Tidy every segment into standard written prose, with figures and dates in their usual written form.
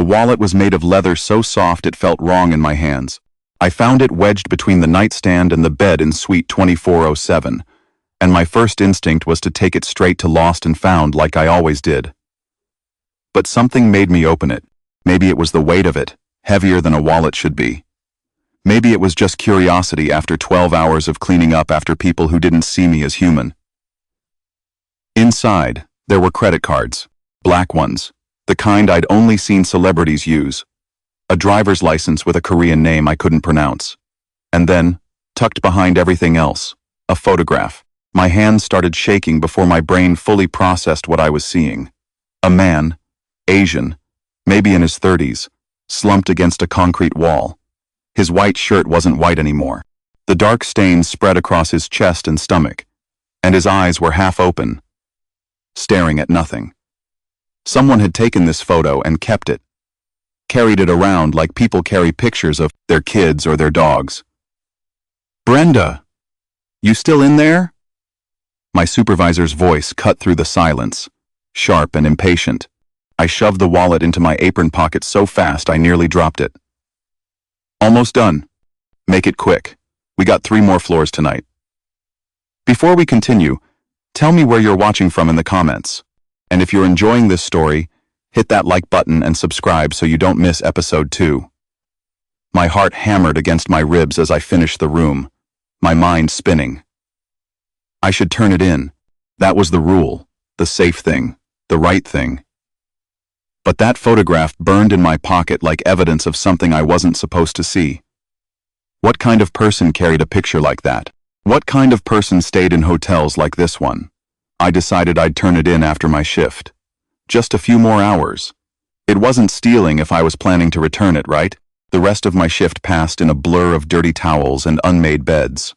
wallet was made of leather so soft it felt wrong in my hands. I found it wedged between the nightstand and the bed in Suite 2407, and my first instinct was to take it straight to Lost and Found like I always did. But something made me open it. Maybe it was the weight of it, heavier than a wallet should be. Maybe it was just curiosity after 12 hours of cleaning up after people who didn't see me as human. Inside, there were credit cards, black ones, the kind I'd only seen celebrities use, a driver's license with a Korean name I couldn't pronounce, and then, tucked behind everything else, a photograph. My hands started shaking before my brain fully processed what I was seeing. A man, Asian, maybe in his 30s, slumped against a concrete wall. His white shirt wasn't white anymore. The dark stains spread across his chest and stomach, and his eyes were half open, staring at nothing. Someone had taken this photo and kept it, carried it around like people carry pictures of their kids or their dogs. "Brenda, you still in there?" My supervisor's voice cut through the silence, sharp and impatient. I shoved the wallet into my apron pocket so fast I nearly dropped it. "Almost done. Make it quick. We got 3 more floors tonight." Before we continue, tell me where you're watching from in the comments. And if you're enjoying this story, hit that like button and subscribe so you don't miss episode 2. My heart hammered against my ribs as I finished the room, my mind spinning. I should turn it in. That was the rule, the safe thing, the right thing. But that photograph burned in my pocket like evidence of something I wasn't supposed to see. What kind of person carried a picture like that? What kind of person stayed in hotels like this one? I decided I'd turn it in after my shift. Just a few more hours. It wasn't stealing if I was planning to return it, right? The rest of my shift passed in a blur of dirty towels and unmade beds.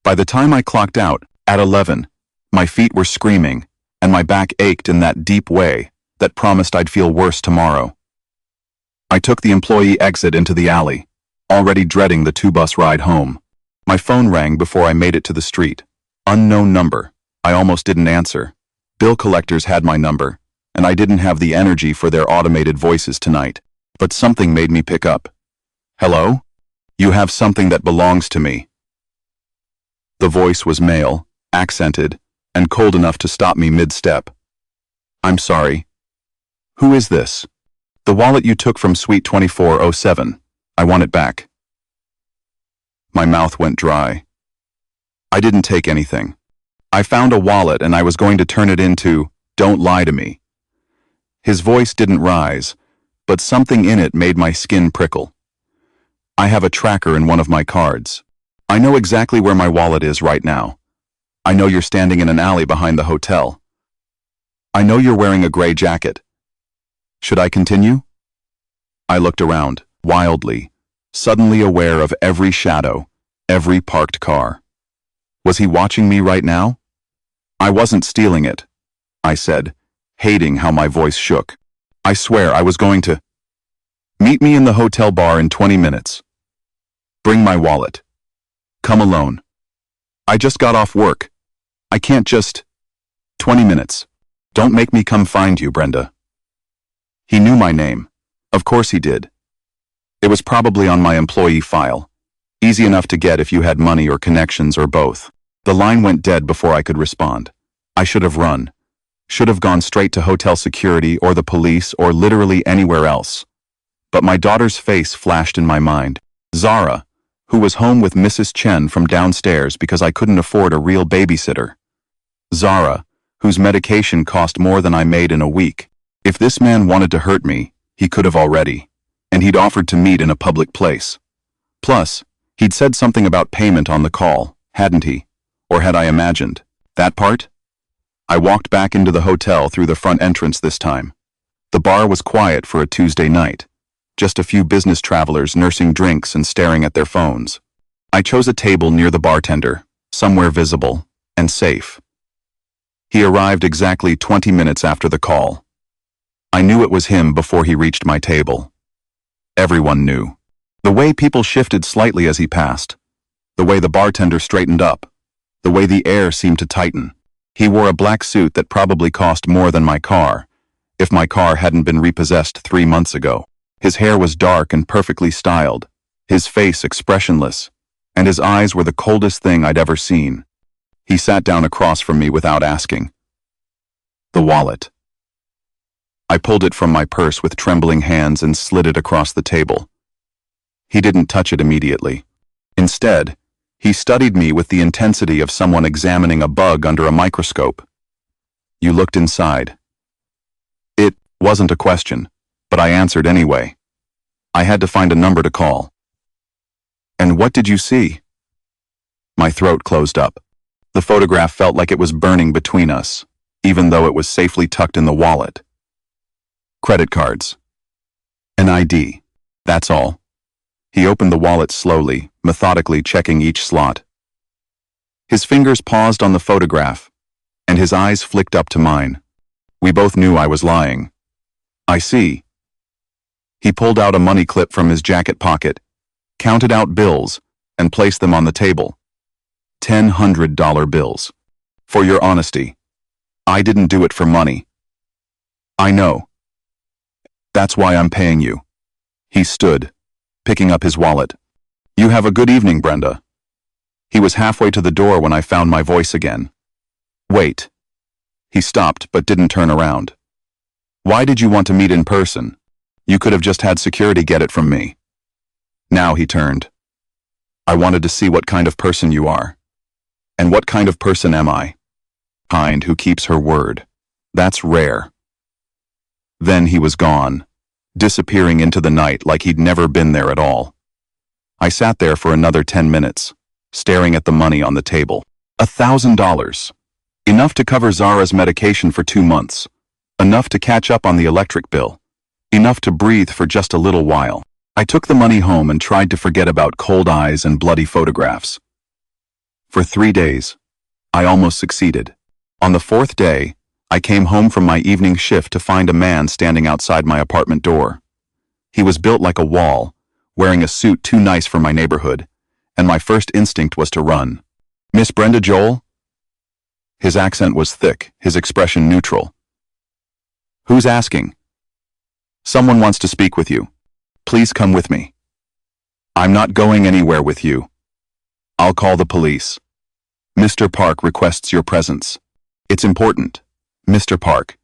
By the time I clocked out, at 11, my feet were screaming, and my back ached in that deep way that promised I'd feel worse tomorrow. I took the employee exit into the alley, already dreading the 2-bus ride home. My phone rang before I made it to the street. Unknown number. I almost didn't answer. Bill collectors had my number, and I didn't have the energy for their automated voices tonight. But something made me pick up. "Hello? You have something that belongs to me." The voice was male, accented, and cold enough to stop me mid-step. "I'm sorry. Who is this?" "The wallet you took from Suite 2407. I want it back." My mouth went dry. I didn't take anything. I found a wallet and I was going to turn it into, "Don't lie to me." His voice didn't rise, but something in it made my skin prickle. "I have a tracker in one of my cards. I know exactly where my wallet is right now. I know you're standing in an alley behind the hotel. I know you're wearing a gray jacket. Should I continue?" I looked around, wildly, suddenly aware of every shadow, every parked car. Was he watching me right now? "I wasn't stealing it," I said, hating how my voice shook. "I swear I was going to." "Meet me in the hotel bar in 20 minutes. Bring my wallet. Come alone. I just got off work. I can't just." 20 minutes. Don't make me come find you, Brenda." He knew my name. Of course he did. It was probably on my employee file. Easy enough to get if you had money or connections or both. The line went dead before I could respond. I should have run. Should have gone straight to hotel security or the police or literally anywhere else. But my daughter's face flashed in my mind. Zara, who was home with Mrs. Chen from downstairs because I couldn't afford a real babysitter. Zara, whose medication cost more than I made in a week. If this man wanted to hurt me, he could have already. And he'd offered to meet in a public place. Plus, he'd said something about payment on the call, hadn't he? Or had I imagined? That part? I walked back into the hotel through the front entrance this time. The bar was quiet for a Tuesday night. Just a few business travelers nursing drinks and staring at their phones. I chose a table near the bartender, somewhere visible and safe. He arrived exactly 20 minutes after the call. I knew it was him before he reached my table. Everyone knew. The way people shifted slightly as he passed. The way the bartender straightened up. The way the air seemed to tighten. He wore a black suit that probably cost more than my car, if my car hadn't been repossessed 3 months ago. His hair was dark and perfectly styled, his face expressionless, and his eyes were the coldest thing I'd ever seen. He sat down across from me without asking. The wallet. I pulled it from my purse with trembling hands and slid it across the table. He didn't touch it immediately. Instead, he studied me with the intensity of someone examining a bug under a microscope. You looked inside. It wasn't a question, but I answered anyway. I had to find a number to call. And what did you see? My throat closed up. The photograph felt like it was burning between us, even though it was safely tucked in the wallet. Credit cards. An ID. That's all. He opened the wallet slowly, methodically checking each slot. His fingers paused on the photograph, and his eyes flicked up to mine. We both knew I was lying. I see. He pulled out a money clip from his jacket pocket, counted out bills, and placed them on the table. $100 bills. For your honesty, I didn't do it for money. I know. That's why I'm paying you. He stood, picking up his wallet. You have a good evening, Brenda. He was halfway to the door when I found my voice again. Wait. He stopped but didn't turn around. Why did you want to meet in person? You could have just had security get it from me. Now he turned. I wanted to see what kind of person you are. And what kind of person am I? Kind who keeps her word. That's rare. Then he was gone, disappearing into the night like he'd never been there at all. I sat there for another 10 minutes, staring at the money on the table. $1,000. Enough to cover Zara's medication for 2 months. Enough to catch up on the electric bill. Enough to breathe for just a little while. I took the money home and tried to forget about cold eyes and bloody photographs. For 3 days, I almost succeeded. On the 4th day, I came home from my evening shift to find a man standing outside my apartment door. He was built like a wall, wearing a suit too nice for my neighborhood, and my first instinct was to run. Miss Brenda Joel? His accent was thick, his expression neutral. Who's asking? Someone wants to speak with you. Please come with me. I'm not going anywhere with you. I'll call the police. Mr. Park requests your presence. It's important. Mr. Park.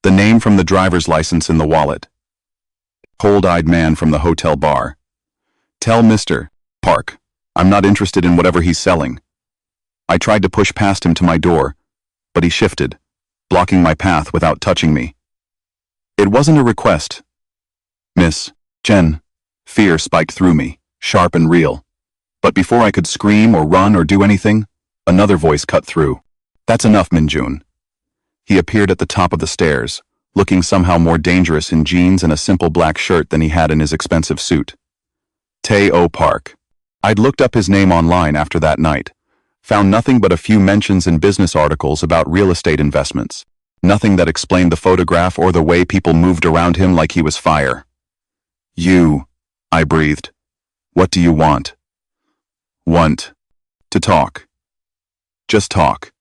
The name from the driver's license in the wallet. Cold-eyed man from the hotel bar. Tell Mr. Park, I'm not interested in whatever he's selling. I tried to push past him to my door, but he shifted, blocking my path without touching me. It wasn't a request. Miss Jen. Fear spiked through me, sharp and real. But before I could scream or run or do anything, another voice cut through. That's enough, Minjun. He appeared at the top of the stairs, looking somehow more dangerous in jeans and a simple black shirt than he had in his expensive suit. Tae-O Park. I'd looked up his name online after that night, found nothing but a few mentions in business articles about real estate investments. Nothing that explained the photograph or the way people moved around him like he was fire. You, I breathed. What do you want? Want. To talk. Just talk.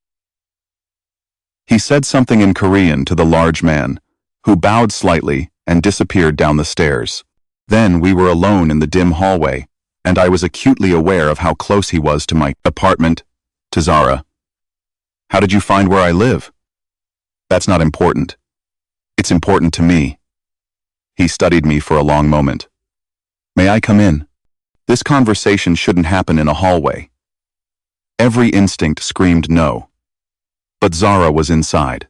He said something in Korean to the large man, who bowed slightly and disappeared down the stairs. Then we were alone in the dim hallway, and I was acutely aware of how close he was to my apartment, to Zara. How did you find where I live? That's not important. It's important to me. He studied me for a long moment. May I come in? This conversation shouldn't happen in a hallway. Every instinct screamed no. But Zara was inside.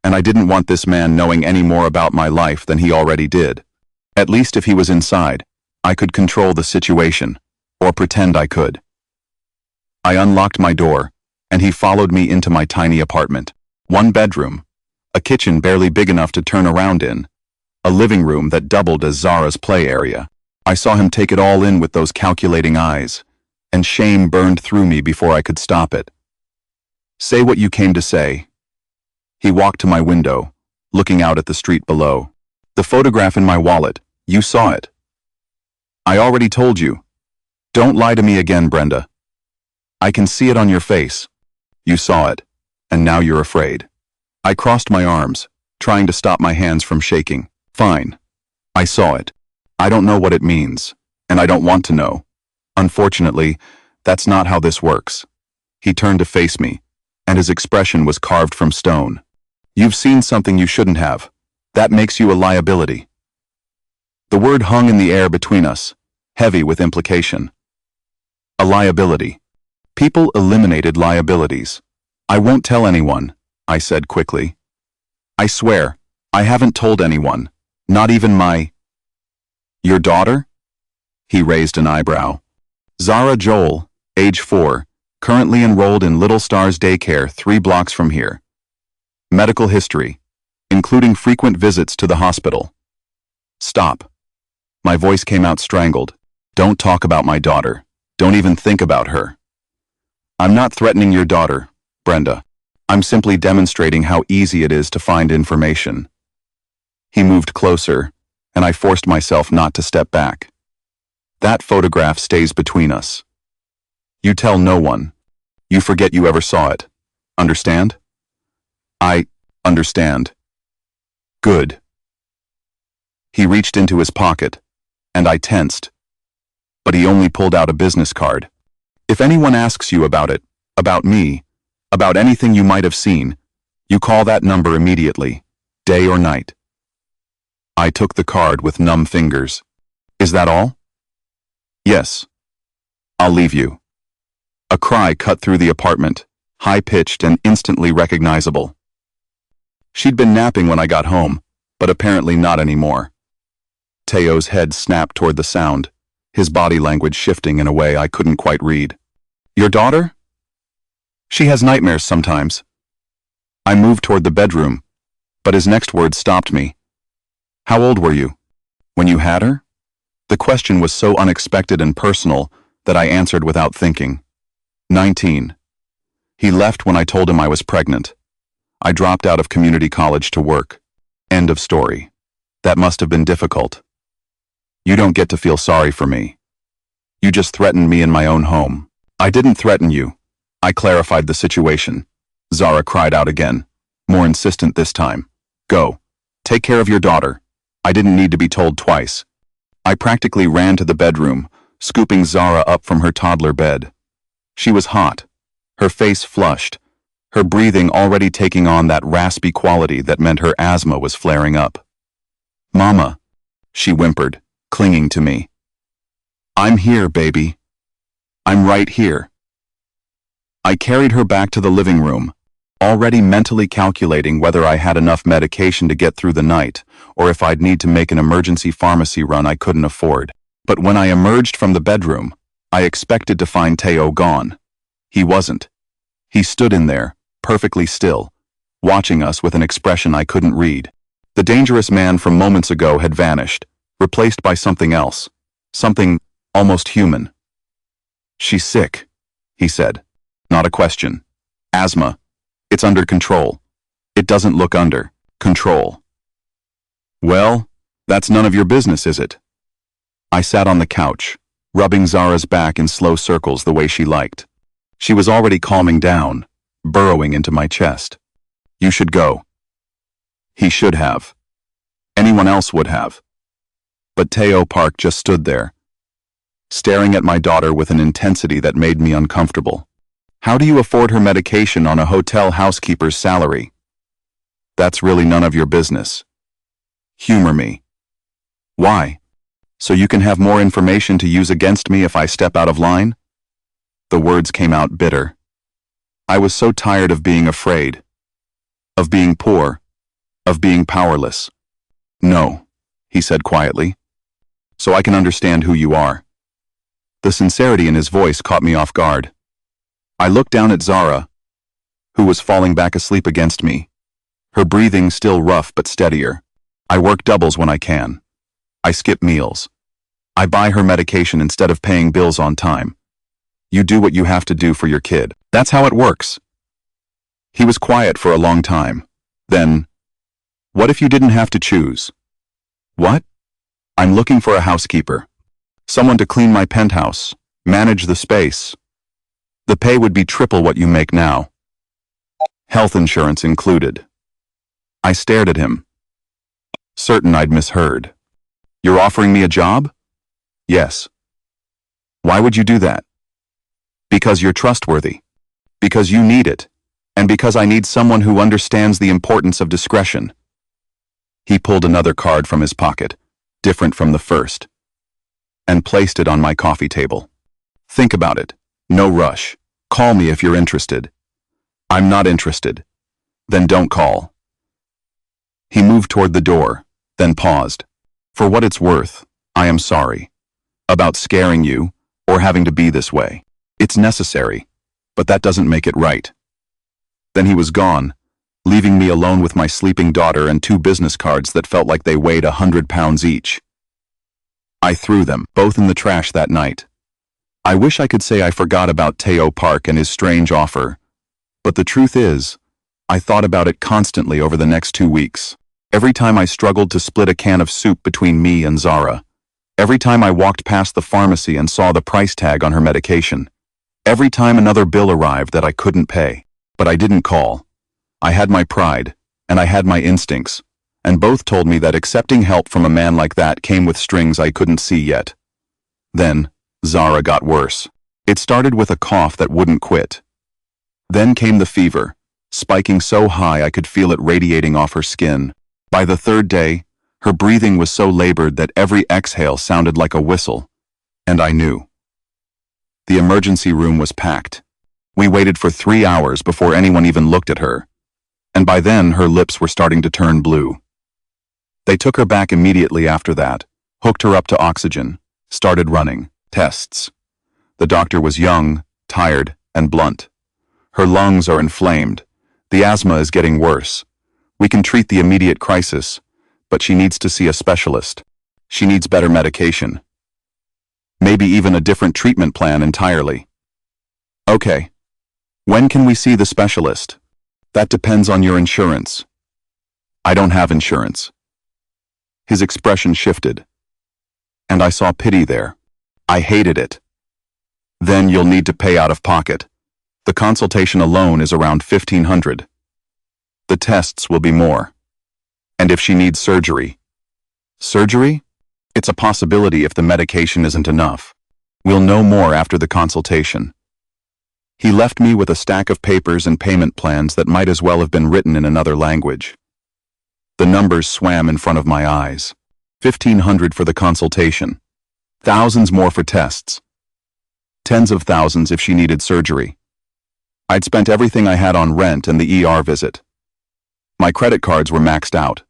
And I didn't want this man knowing any more about my life than he already did. At least if he was inside, I could control the situation, or pretend I could. I unlocked my door, and he followed me into my tiny apartment. 1 bedroom, a kitchen barely big enough to turn around in, a living room that doubled as Zara's play area. I saw him take it all in with those calculating eyes, and shame burned through me before I could stop it. Say what you came to say. He walked to my window, looking out at the street below. The photograph in my wallet, you saw it. I already told you. Don't lie to me again, Brenda. I can see it on your face. You saw it, and now you're afraid. I crossed my arms, trying to stop my hands from shaking. Fine. I saw it. I don't know what it means, and I don't want to know. Unfortunately, that's not how this works. He turned to face me, and his expression was carved from stone. You've seen something you shouldn't have. That makes you a liability. The word hung in the air between us, heavy with implication. A liability. People eliminated liabilities. I won't tell anyone, I said quickly. I swear, I haven't told anyone, not even my... Your daughter? He raised an eyebrow. Zara Joel, age 4, currently enrolled in Little Stars Daycare 3 blocks from here. Medical history, including frequent visits to the hospital. Stop. My voice came out strangled. Don't talk about my daughter. Don't even think about her. I'm not threatening your daughter, Brenda. I'm simply demonstrating how easy it is to find information. He moved closer, and I forced myself not to step back. That photograph stays between us. You tell no one. You forget you ever saw it. Understand? I understand. Good. He reached into his pocket, and I tensed. But he only pulled out a business card. If anyone asks you about it, about me, about anything you might have seen, you call that number immediately, day or night. I took the card with numb fingers. Is that all? Yes. I'll leave you. A cry cut through the apartment, high-pitched and instantly recognizable. She'd been napping when I got home, but apparently not anymore. Teo's head snapped toward the sound, his body language shifting in a way I couldn't quite read. Your daughter? She has nightmares sometimes. I moved toward the bedroom, but his next words stopped me. How old were you? When you had her? The question was so unexpected and personal that I answered without thinking. 19. He left when I told him I was pregnant. I dropped out of community college to work. End of story. That must have been difficult. You don't get to feel sorry for me. You just threatened me in my own home. I didn't threaten you. I clarified the situation. Zara cried out again, more insistent this time. Go. Take care of your daughter. I didn't need to be told twice. I practically ran to the bedroom, scooping Zara up from her toddler bed. She was hot, her face flushed, her breathing already taking on that raspy quality that meant her asthma was flaring up. Mama, she whimpered, clinging to me. I'm here, baby. I'm right here. I carried her back to the living room, already mentally calculating whether I had enough medication to get through the night, or if I'd need to make an emergency pharmacy run I couldn't afford. But when I emerged from the bedroom, I expected to find Teo gone. He wasn't. He stood in there, perfectly still, watching us with an expression I couldn't read. The dangerous man from moments ago had vanished, replaced by something else, something almost human. She's sick, he said. Not a question. Asthma. It's under control. It doesn't look under control. Well, that's none of your business, is it? I sat on the couch, rubbing Zara's back in slow circles the way she liked. She was already calming down, burrowing into my chest. You should go. He should have. Anyone else would have. But Teo Park just stood there, staring at my daughter with an intensity that made me uncomfortable. How do you afford her medication on a hotel housekeeper's salary? That's really none of your business. Humor me. Why? So you can have more information to use against me if I step out of line? The words came out bitter. I was so tired of being afraid, of being poor, of being powerless. No, he said quietly, so I can understand who you are. The sincerity in his voice caught me off guard. I looked down at Zara, who was falling back asleep against me, her breathing still rough but steadier. I work doubles when I can. I skip meals. I buy her medication instead of paying bills on time. You do what you have to do for your kid. That's how it works. He was quiet for a long time. Then, what if you didn't have to choose? What? I'm looking for a housekeeper. Someone to clean my penthouse, manage the space. The pay would be triple what you make now. Health insurance included. I stared at him, certain I'd misheard. You're offering me a job? Yes. Why would you do that? Because you're trustworthy. Because you need it. And because I need someone who understands the importance of discretion. He pulled another card from his pocket, different from the first, and placed it on my coffee table. Think about it. No rush. Call me if you're interested. I'm not interested. Then don't call. He moved toward the door, then paused. For what it's worth, I am sorry. About scaring you, or having to be this way. It's necessary, but that doesn't make it right. Then he was gone, leaving me alone with my sleeping daughter and 2 business cards that felt like they weighed 100 pounds each. I threw them, both in the trash that night. I wish I could say I forgot about Teo Park and his strange offer, but the truth is, I thought about it constantly over the next 2 weeks. Every time I struggled to split a can of soup between me and Zara. Every time I walked past the pharmacy and saw the price tag on her medication. Every time another bill arrived that I couldn't pay. But I didn't call. I had my pride, and I had my instincts, and both told me that accepting help from a man like that came with strings I couldn't see yet. Then, Zara got worse. It started with a cough that wouldn't quit. Then came the fever, spiking so high I could feel it radiating off her skin. By the 3rd day, her breathing was so labored that every exhale sounded like a whistle, and I knew. The emergency room was packed. We waited for 3 hours before anyone even looked at her, and by then her lips were starting to turn blue. They took her back immediately after that, hooked her up to oxygen, started running tests. The doctor was young, tired, and blunt. Her lungs are inflamed. The asthma is getting worse. We can treat the immediate crisis, but she needs to see a specialist. She needs better medication. Maybe even a different treatment plan entirely. Okay. When can we see the specialist? That depends on your insurance. I don't have insurance. His expression shifted, and I saw pity there. I hated it. Then you'll need to pay out of pocket. The consultation alone is around $1,500. The tests will be more. And if she needs surgery. Surgery? It's a possibility if the medication isn't enough. We'll know more after the consultation. He left me with a stack of papers and payment plans that might as well have been written in another language. The numbers swam in front of my eyes. $1,500 for the consultation. Thousands more for tests. Tens of thousands if she needed surgery. I'd spent everything I had on rent and the ER visit. My credit cards were maxed out.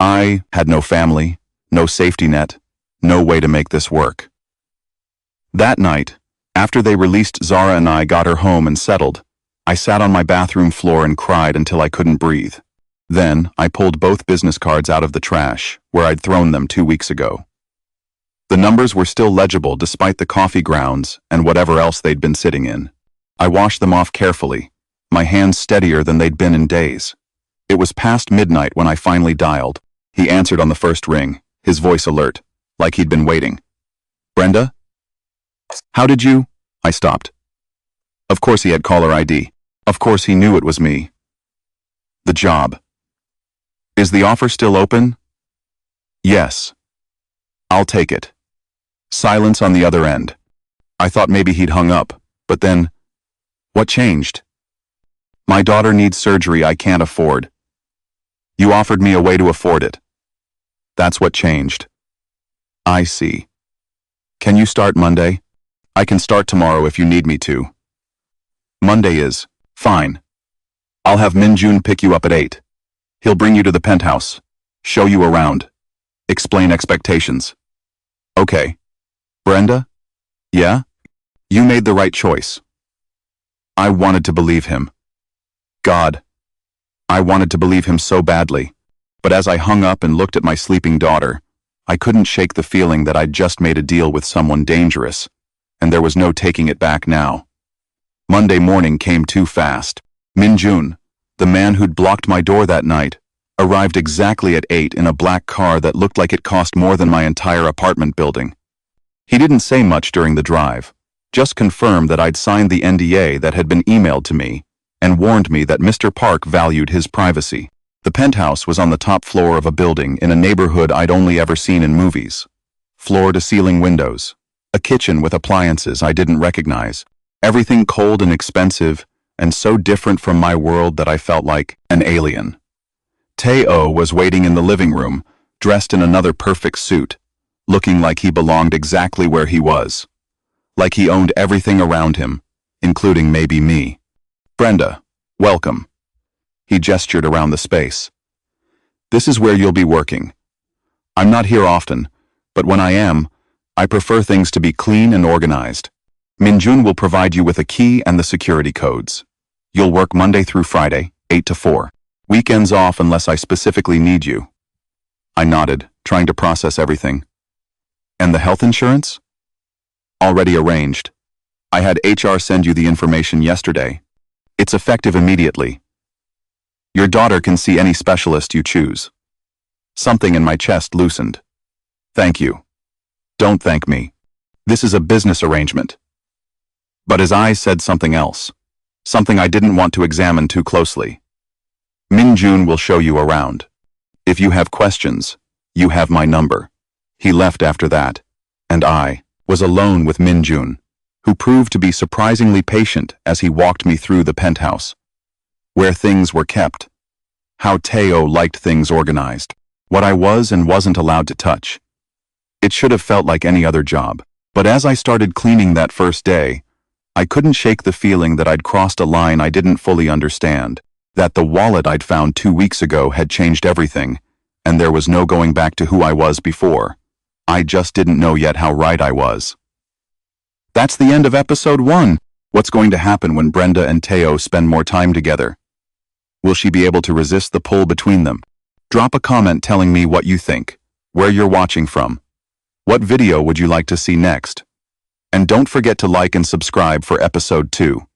I had no family, no safety net, no way to make this work. That night, after they released Zara and I got her home and settled, I sat on my bathroom floor and cried until I couldn't breathe. Then, I pulled both business cards out of the trash, where I'd thrown them 2 weeks ago. The numbers were still legible despite the coffee grounds and whatever else they'd been sitting in. I washed them off carefully, my hands steadier than they'd been in days. It was past midnight when I finally dialed. He answered on the first ring, his voice alert, like he'd been waiting. Brenda? How did you? I stopped. Of course he had caller ID. Of course he knew it was me. The job. Is the offer still open? Yes. I'll take it. Silence on the other end. I thought maybe he'd hung up, but then, what changed? My daughter needs surgery I can't afford. You offered me a way to afford it. That's what changed. I see. Can you start Monday? I can start tomorrow if you need me to. Monday is fine. I'll have Min-jun pick you up at 8. He'll bring you to the penthouse, show you around, explain expectations. Okay. Brenda? Yeah? You made the right choice. I wanted to believe him. God. I wanted to believe him so badly, but as I hung up and looked at my sleeping daughter, I couldn't shake the feeling that I'd just made a deal with someone dangerous, and there was no taking it back now. Monday morning came too fast. Min-jun, the man who'd blocked my door that night, arrived exactly at 8 in a black car that looked like it cost more than my entire apartment building. He didn't say much during the drive, just confirmed that I'd signed the NDA that had been emailed to me, and warned me that Mr. Park valued his privacy. The penthouse was on the top floor of a building in a neighborhood I'd only ever seen in movies. Floor-to-ceiling windows, a kitchen with appliances I didn't recognize, everything cold and expensive, and so different from my world that I felt like an alien. Teo was waiting in the living room, dressed in another perfect suit, looking like he belonged exactly where he was. Like he owned everything around him, including maybe me. "Brenda, welcome." He gestured around the space. "This is where you'll be working. I'm not here often, but when I am, I prefer things to be clean and organized. Minjun will provide you with a key and the security codes. You'll work Monday through Friday, 8 to 4. Weekends off unless I specifically need you." I nodded, trying to process everything. "And the health insurance?" "Already arranged. I had HR send you the information yesterday. It's effective immediately. Your daughter can see any specialist you choose." Something in my chest loosened. "Thank you." "Don't thank me. This is a business arrangement." But his eyes said something else. Something I didn't want to examine too closely. "Minjun will show you around. If you have questions, you have my number." He left after that, and I was alone with Minjun, who proved to be surprisingly patient as he walked me through the penthouse. Where things were kept. How Teo liked things organized. What I was and wasn't allowed to touch. It should have felt like any other job. But as I started cleaning that first day, I couldn't shake the feeling that I'd crossed a line I didn't fully understand. That the wallet I'd found 2 weeks ago had changed everything, and there was no going back to who I was before. I just didn't know yet how right I was. That's the end of episode 1. What's going to happen when Brenda and Teo spend more time together? Will she be able to resist the pull between them? Drop a comment telling me what you think, where you're watching from. What video would you like to see next? And don't forget to like and subscribe for episode 2.